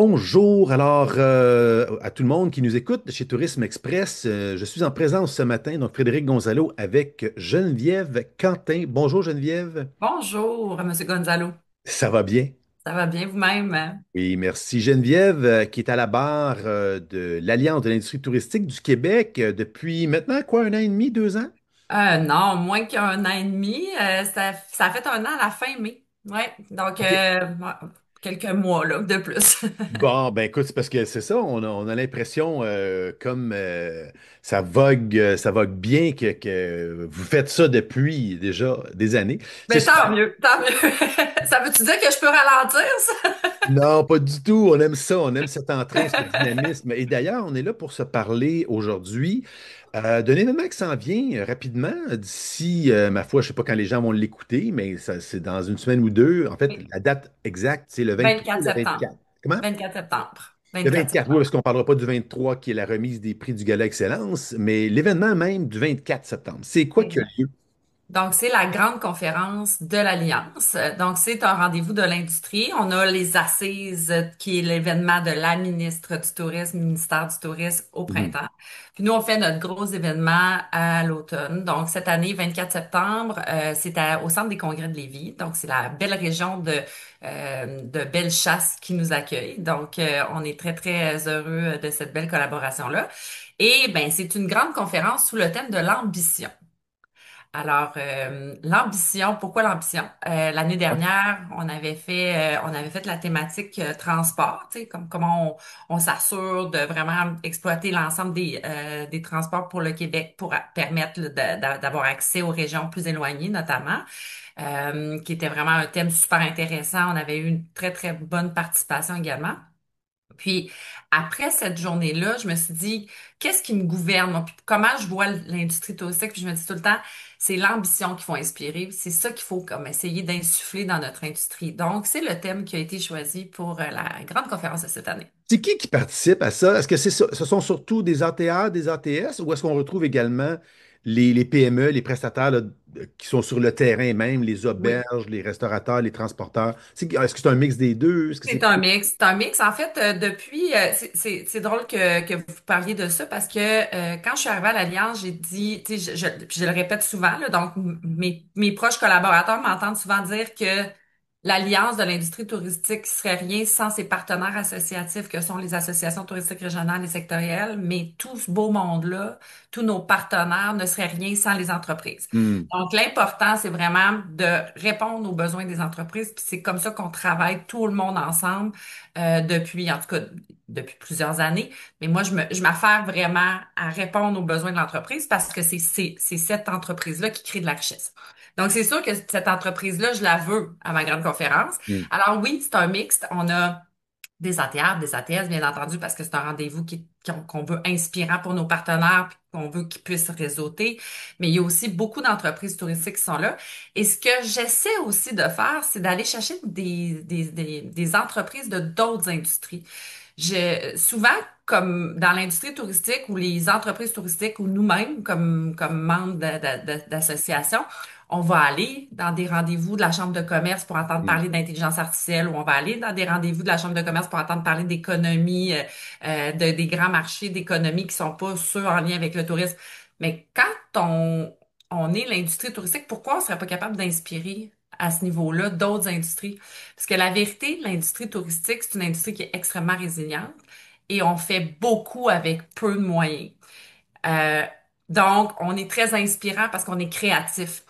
Bonjour, alors à tout le monde qui nous écoute chez Tourisme Express, je suis en présence ce matin, donc Frédéric Gonzalo avec Geneviève Quentin. Bonjour Geneviève, Bonjour, Monsieur Gonzalo. ça va bien? Ça va bien vous-même? Oui, merci Geneviève, qui est à la barre de l'Alliance de l'industrie touristique du Québec depuis maintenant quoi, un an et demi, 2 ans? Non, moins qu'un an et demi. Ça a fait un an à la fin mai. Ouais, donc OK. ouais, quelques mois là, de plus. Bon, ben écoute, c'est parce que c'est ça, on a l'impression comme ça vogue bien que vous faites ça depuis déjà des années. C'est Mais souvent. tant mieux, tant mieux. Ça veut-tu dire que je peux ralentir, ça? Non, pas du tout. On aime ça. On aime cet entrain, ce dynamisme. Et d'ailleurs, on est là pour se parler aujourd'hui d'un événement qui s'en vient rapidement. D'ici, ma foi, je ne sais pas quand les gens vont l'écouter, mais c'est dans une semaine ou deux. En fait, Oui, la date exacte, c'est le 23 ou 24 le septembre. 24. Comment? 24 septembre. Le 24 24, oui, septembre. parce qu'on ne parlera pas du 23 qui est la remise des prix du Gala Excellence, mais l'événement même du 24 septembre. C'est quoi qui a lieu? Donc, c'est la grande conférence de l'Alliance. Donc, c'est un rendez-vous de l'industrie. On a les Assises, qui est l'événement de la ministre du Tourisme, ministère du Tourisme au Mhm. printemps. Puis nous, on fait notre gros événement à l'automne. Donc, cette année, 24 septembre, au Centre des congrès de Lévis. Donc, c'est la belle région de Bellechasse qui nous accueille. Donc, on est très, très heureux de cette belle collaboration-là. Et ben, c'est une grande conférence sous le thème de l'ambition. Alors, l'ambition, pourquoi l'ambition? L'année dernière, on avait fait la thématique transport, tu sais, comme comment on s'assure de vraiment exploiter l'ensemble des transports pour le Québec pour permettre là, d'avoir accès aux régions plus éloignées, notamment, qui était vraiment un thème super intéressant. On avait eu une très, très bonne participation également. Puis après cette journée-là, je me suis dit, qu'est-ce qui me gouverne? Moi? Puis comment je vois l'industrie touristique? Puis je me dis tout le temps, c'est l'ambition qu'il faut inspirer. C'est ça qu'il faut comme essayer d'insuffler dans notre industrie. Donc, c'est le thème qui a été choisi pour la grande conférence de cette année. C'est qui participe à ça? Est-ce que ce sont surtout des ATA, des ATS, ou est-ce qu'on retrouve également les PME, les prestataires là, qui sont sur le terrain même, les Oui. auberges, les restaurateurs, les transporteurs? Est-ce que c'est un mix des deux? Est-ce que c'est C'est un mix. C'est un mix. En fait, depuis, c'est drôle que vous parliez de ça parce que quand je suis arrivée à l'Alliance, j'ai dit, tu sais, puis je le répète souvent, là, donc mes proches collaborateurs m'entendent souvent dire que l'Alliance de l'industrie touristique serait rien sans ses partenaires associatifs que sont les associations touristiques régionales et sectorielles, mais tout ce beau monde-là, tous nos partenaires ne seraient rien sans les entreprises. Hmm. Donc, l'important, c'est vraiment de répondre aux besoins des entreprises, puis c'est comme ça qu'on travaille tout le monde ensemble depuis, en tout cas, depuis plusieurs années. Mais moi, je m'affaire vraiment à répondre aux besoins de l'entreprise parce que c'est cette entreprise-là qui crée de la richesse. Donc, c'est sûr que cette entreprise-là, je la veux à ma grande conférence. Hmm. Alors oui, c'est un mixte. On a des ATR, des ATS, bien entendu, parce que c'est un rendez-vous qu'on veut inspirant pour nos partenaires, puis qu'on veut qu'ils puissent réseauter. Mais il y a aussi beaucoup d'entreprises touristiques qui sont là. Et ce que j'essaie aussi de faire, c'est d'aller chercher des entreprises de d'autres industries. Souvent, comme dans l'industrie touristique ou les entreprises touristiques ou nous-mêmes, comme membres d'associations, on va aller dans des rendez-vous de la Chambre de commerce pour entendre Hmm. parler d'intelligence artificielle ou on va aller dans des rendez-vous de la Chambre de commerce pour entendre parler d'économie, des grands marchés d'économie qui sont pas ceux en lien avec le tourisme. Mais quand on est l'industrie touristique, pourquoi on serait pas capable d'inspirer à ce niveau-là d'autres industries? Parce que la vérité, l'industrie touristique, c'est une industrie qui est extrêmement résiliente et on fait beaucoup avec peu de moyens. Euh, donc, on est très inspirant parce qu'on est créatif.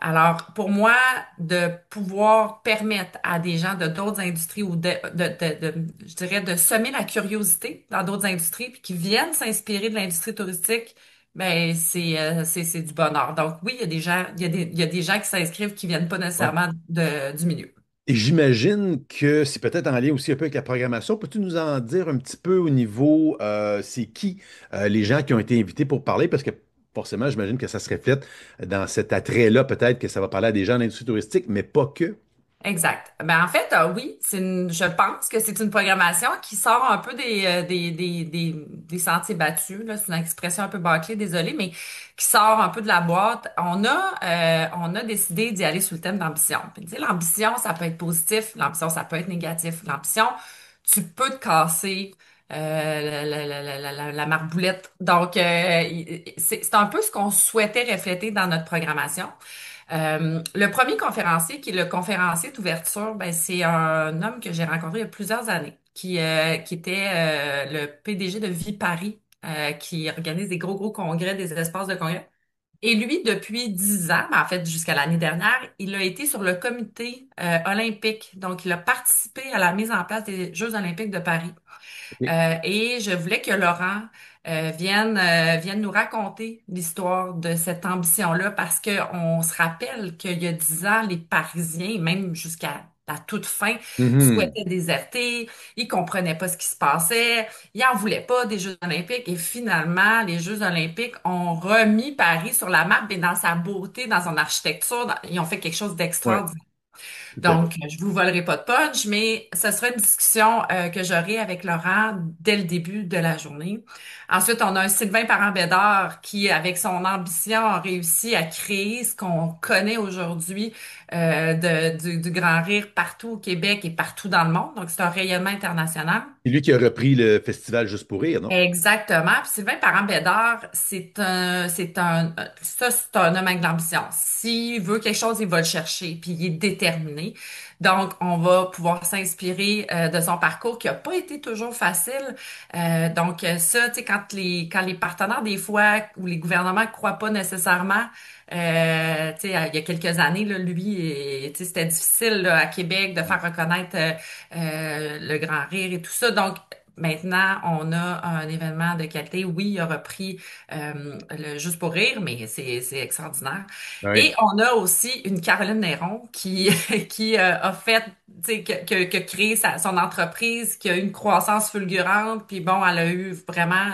Alors, pour moi, de pouvoir permettre à des gens de d'autres industries ou je dirais, de semer la curiosité dans d'autres industries puis qui viennent s'inspirer de l'industrie touristique, ben, c'est du bonheur. Donc, oui, il y a des gens, il y a des gens qui s'inscrivent qui viennent pas Ouais. nécessairement du milieu. Et j'imagine que c'est peut-être en lien aussi un peu avec la programmation. Peux-tu nous en dire un petit peu au niveau, c'est qui les gens qui ont été invités pour parler? Parce que forcément, j'imagine que ça se reflète dans cet attrait-là, peut-être que ça va parler à des gens de l'industrie touristique, mais pas que. Exact. Ben en fait, oui, je pense que c'est une programmation qui sort un peu des sentiers battus. Là, c'est une expression un peu bâclée, désolée, mais qui sort un peu de la boîte. On a décidé d'y aller sous le thème d'ambition. Puis, tu sais, l'ambition, ça peut être positif, l'ambition, ça peut être négatif. L'ambition, tu peux te casser la marboulette. Donc, c'est un peu ce qu'on souhaitait refléter dans notre programmation. Le premier conférencier, qui est le conférencier d'ouverture, ben, c'est un homme que j'ai rencontré il y a plusieurs années, qui était le PDG de Vie Paris, qui organise des gros congrès, des espaces de congrès. Et lui, depuis 10 ans, ben, en fait jusqu'à l'année dernière, il a été sur le comité olympique. Donc, il a participé à la mise en place des Jeux olympiques de Paris. OK. Et je voulais que Laurent vienne nous raconter l'histoire de cette ambition-là parce qu'on se rappelle qu'il y a 10 ans, les Parisiens, même jusqu'à la toute fin, Mhm. souhaitaient déserter, ils comprenaient pas ce qui se passait, ils en voulaient pas des Jeux olympiques et finalement, les Jeux olympiques ont remis Paris sur la map et dans sa beauté, dans son architecture, ils ont fait quelque chose Ouais, d'extraordinaire. tout à fait. Donc, je vous volerai pas de punch, mais ce sera une discussion que j'aurai avec Laurent dès le début de la journée. Ensuite, on a un Sylvain Parent-Bédard qui, avec son ambition, a réussi à créer ce qu'on connaît aujourd'hui du Grand Rire partout au Québec et partout dans le monde. Donc, c'est un rayonnement international. C'est lui qui a repris le festival Juste pour rire, non? Exactement. Puis Sylvain Parent-Bédard, c'est un homme avec de l'ambition. S'il veut quelque chose, il va le chercher, puis il est déterminé. Donc, on va pouvoir s'inspirer de son parcours qui a pas été toujours facile. Donc, ça, tu sais, quand les partenaires, des fois, ou les gouvernements croient pas nécessairement, tu sais, il y a quelques années, là, lui, tu sais, c'était difficile, là, à Québec de faire reconnaître le Grand Rire et tout ça. Donc, maintenant, on a un événement de qualité. Oui, il a repris le Juste pour rire, mais c'est extraordinaire. Ah oui. Et on a aussi une Caroline Néron qui, qui a fait, tu sais, que créé son entreprise, qui a eu une croissance fulgurante. Puis bon, elle a eu vraiment,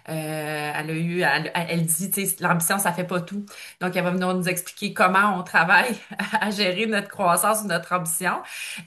elle dit, tu sais, l'ambition, ça fait pas tout. Donc, elle va venir nous expliquer comment on travaille à gérer notre croissance ou notre ambition.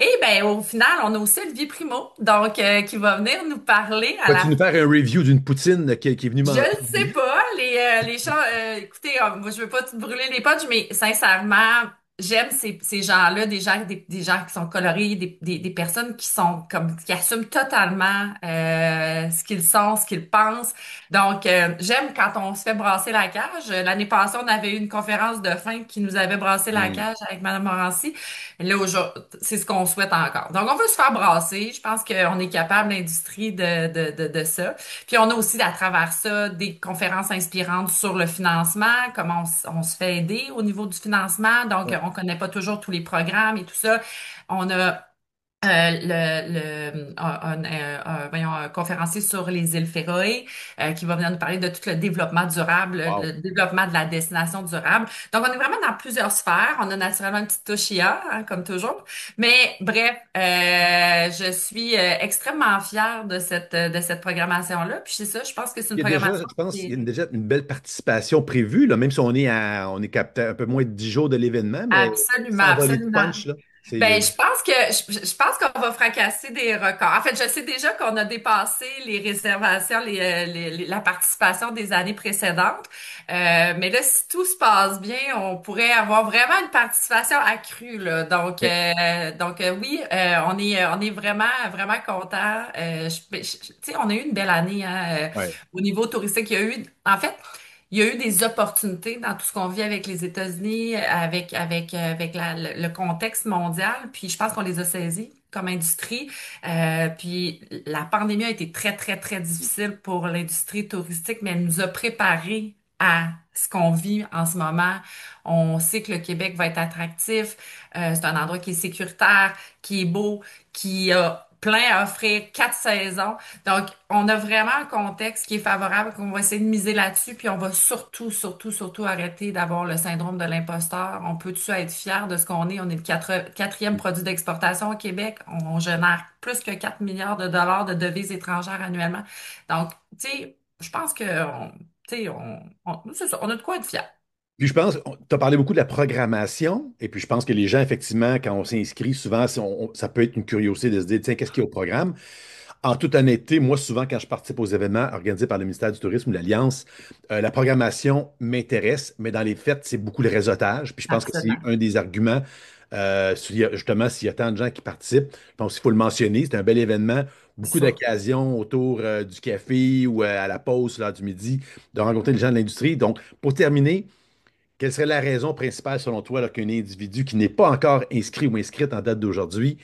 Et ben au final, on a aussi Olivier Primo, donc qui va venir nous parler à Vas-tu la nous faire un review d'une poutine qui est venue je manger ne sais aujourd'hui? pas, les gens, écoutez, moi je veux pas te brûler les punchs, mais sincèrement, j'aime ces gens-là, des gens qui sont colorés, des personnes qui sont comme, qui assument totalement ce qu'ils sont, ce qu'ils pensent. Donc, j'aime quand on se fait brasser la cage. L'année passée, on avait eu une conférence de fin qui nous avait brassé la Hmm. cage avec Madame Morancy. Là, aujourd'hui, c'est ce qu'on souhaite encore. Donc, on veut se faire brasser. Je pense qu'on est capable, l'industrie, de ça. Puis on a aussi à travers ça des conférences inspirantes sur le financement, comment on se fait aider au niveau du financement. Donc, Ouais. on connaît pas toujours tous les programmes et tout ça. On a voyons, un conférencier sur les îles Féroé qui va venir nous parler de tout le développement durable, Wow. le développement de la destination durable. Donc, on est vraiment dans plusieurs sphères. On a naturellement une petite touche IA, hein, comme toujours. Mais bref, je suis extrêmement fière de cette programmation-là. Puis c'est ça, je pense que c'est une Il y a déjà, programmation je pense, qui il y est a déjà une belle participation prévue, là, même si on est capté un peu moins de 10 jours de l'événement, mais absolument, sans voler de absolument. punch, là. Ben, je pense qu'on va fracasser des records. En fait, je sais déjà qu'on a dépassé les réservations, la participation des années précédentes. Mais là, si tout se passe bien, on pourrait avoir vraiment une participation accrue, là. Oui, on est vraiment content. Tu sais, on a eu une belle année, hein, Ouais. au niveau touristique. Il y a eu, en fait, il y a eu des opportunités dans tout ce qu'on vit avec les États-Unis, avec le contexte mondial, puis je pense qu'on les a saisis comme industrie. Puis la pandémie a été très difficile pour l'industrie touristique, mais elle nous a préparés à ce qu'on vit en ce moment. On sait que le Québec va être attractif. C'est un endroit qui est sécuritaire, qui est beau, qui a plein à offrir, 4 saisons. Donc, on a vraiment un contexte qui est favorable, qu'on va essayer de miser là-dessus, puis on va surtout arrêter d'avoir le syndrome de l'imposteur. On peut-tu être fier de ce qu'on est? On est le quatrième produit d'exportation au Québec. On génère plus que 4 milliards de dollars de devises étrangères annuellement. Donc, tu sais, je pense que, tu sais, c'est ça, on a de quoi être fier. Puis je pense, tu as parlé beaucoup de la programmation, et puis je pense que les gens, effectivement, quand on s'inscrit, souvent, ça peut être une curiosité de se dire, tiens, qu'est-ce qu'il y a au programme? En toute honnêteté, moi, souvent, quand je participe aux événements organisés par le ministère du Tourisme ou l'Alliance, la programmation m'intéresse, mais dans les faits, c'est beaucoup le réseautage. Puis je pense que c'est Absolument. un des arguments Justement, s'il y a tant de gens qui participent, je pense qu'il faut le mentionner. C'est un bel événement. C'est Beaucoup sûr. d'occasions autour du café ou à la pause, l'heure du midi, de rencontrer les gens de l'industrie. Donc, pour terminer, quelle serait la raison principale, selon toi, là, qu'un individu qui n'est pas encore inscrit ou inscrite en date d'aujourd'hui,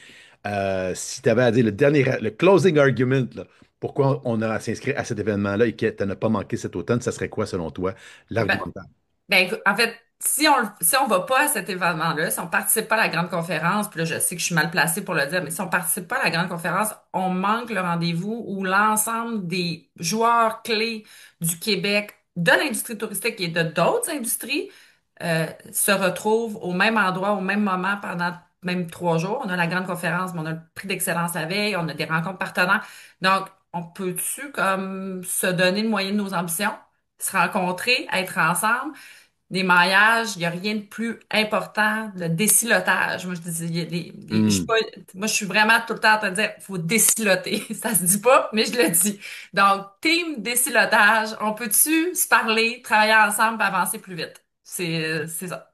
si tu avais à dire le closing argument, là, pourquoi on a à s'inscrire à cet événement-là et que tu n'as pas manqué cet automne, ça serait quoi, selon toi, Ben, l'argumentaire? écoute, en fait, si on va pas à cet événement-là, si on participe pas à la grande conférence, puis là, je sais que je suis mal placée pour le dire, mais si on participe pas à la grande conférence, on manque le rendez-vous où l'ensemble des joueurs clés du Québec, de l'industrie touristique et de d'autres industries, se retrouvent au même endroit, au même moment pendant même 3 jours. On a la grande conférence, mais on a le prix d'excellence la veille, on a des rencontres partenaires. Donc, on peut-tu comme se donner le moyen de nos ambitions, se rencontrer, être ensemble? Des maillages, il n'y a rien de plus important, le décilotage. Moi, je dis, je suis Hmm. pas, moi, je suis vraiment tout le temps en train de dire, faut déciloter. Ça se dit pas, mais je le dis. Donc, team décilotage, on peut-tu se parler, travailler ensemble pour avancer plus vite? C'est ça.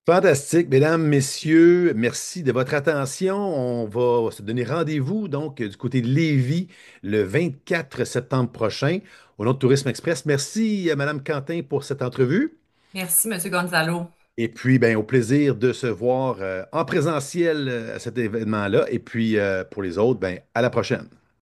Fantastique, mesdames, messieurs, merci de votre attention. On va se donner rendez-vous donc du côté de Lévis le 24 septembre prochain au nom de Tourisme Express. Merci, Madame Quentin, pour cette entrevue. Merci, Monsieur Gonzalo. Et puis, ben, au plaisir de se voir en présentiel à cet événement-là. Et puis, pour les autres, ben, à la prochaine.